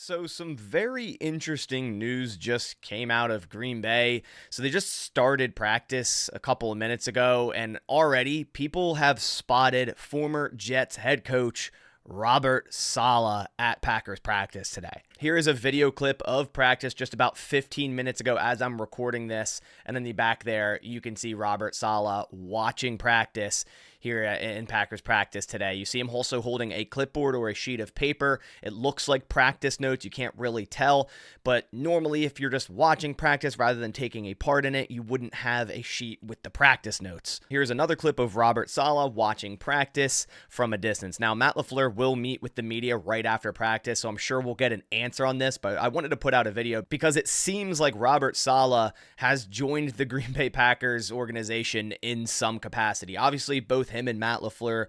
So some very interesting news just came out of Green Bay. So they just started practice a couple of minutes ago, and already people have spotted former Jets head coach Robert Saleh at Packers practice today. Here is a video clip of practice just about 15 minutes ago as I'm recording this. And in the back there, you can see Robert Saleh watching practice here in Packers practice today. You see him also holding a clipboard or a sheet of paper. It looks like practice notes. You can't really tell, but normally if you're just watching practice rather than taking a part in it, you wouldn't have a sheet with the practice notes. Here's another clip of Robert Saleh watching practice from a distance. Now, Matt LaFleur will meet with the media right after practice, so I'm sure we'll get an answer on this, but I wanted to put out a video because it seems like Robert Saleh has joined the Green Bay Packers organization in some capacity. Obviously, both him and Matt LaFleur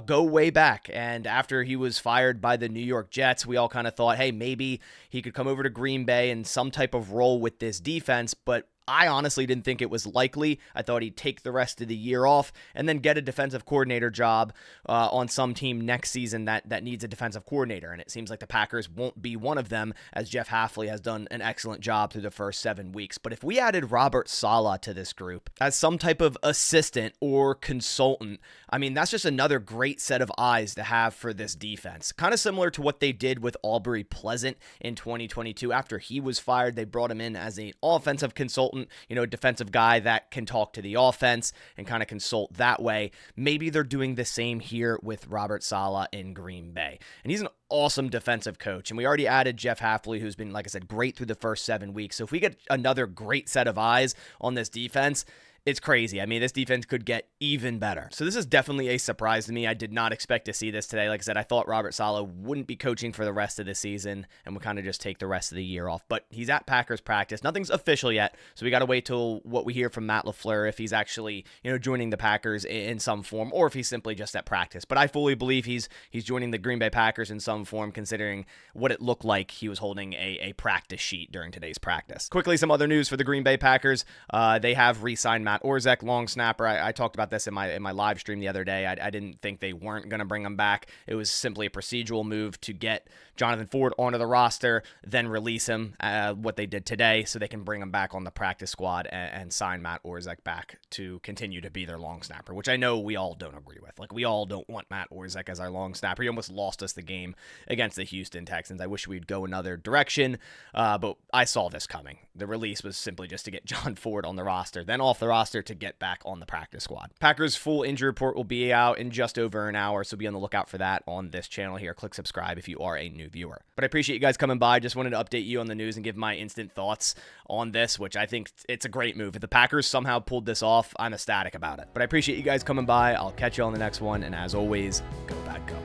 go way back, and after he was fired by the New York Jets, we all kind of thought, hey, maybe he could come over to Green Bay in some type of role with this defense, but I honestly didn't think it was likely. I thought he'd take the rest of the year off and then get a defensive coordinator job on some team next season that needs a defensive coordinator. And it seems like the Packers won't be one of them, as Jfab has done an excellent job through the first 7 weeks. But if we added Robert Saleh to this group as some type of assistant or consultant, I mean, that's just another great set of eyes to have for this defense. Kind of similar to what they did with Aubrey Pleasant in 2022. After he was fired, they brought him in as an offensive consultant, defensive guy that can talk to the offense and kind of consult that way. Maybe they're doing the same here with Robert Saleh in Green Bay. And he's an awesome defensive coach. And we already added Jfab, who's been, like I said, great through the first 7 weeks. So if we get another great set of eyes on this defense, it's crazy. I mean, this defense could get even better. So this is definitely a surprise to me. I did not expect to see this today. Like I said, I thought Robert Saleh wouldn't be coaching for the rest of the season and would kind of just take the rest of the year off. But he's at Packers practice. Nothing's official yet, so we got to wait till what we hear from Matt LaFleur, if he's actually, joining the Packers in some form, or if he's simply just at practice. But I fully believe he's joining the Green Bay Packers in some form, considering what it looked like he was holding a practice sheet during today's practice. Quickly, some other news for the Green Bay Packers. They have re-signed Matt Orzech, long snapper. I talked about this in my live stream the other day. I didn't think they weren't going to bring him back. It was simply a procedural move to get Jonathan Ford onto the roster, then release him, what they did today, so they can bring him back on the practice squad and sign Matt Orzech back to continue to be their long snapper, which I know we all don't agree with. Like, we all don't want Matt Orzech as our long snapper. He almost lost us the game against the Houston Texans. I wish we'd go another direction, but I saw this coming. The release was simply just to get John Ford on the roster, then off the roster to get back on the practice squad. Packers' full injury report will be out in just over an hour, so be on the lookout for that on this channel here. Click subscribe if you are a new viewer. But I appreciate you guys coming by. Just wanted to update you on the news and give my instant thoughts on this, which I think it's a great move. If the Packers somehow pulled this off, I'm ecstatic about it. But I appreciate you guys coming by. I'll catch you on the next one, and as always, go Pack Go.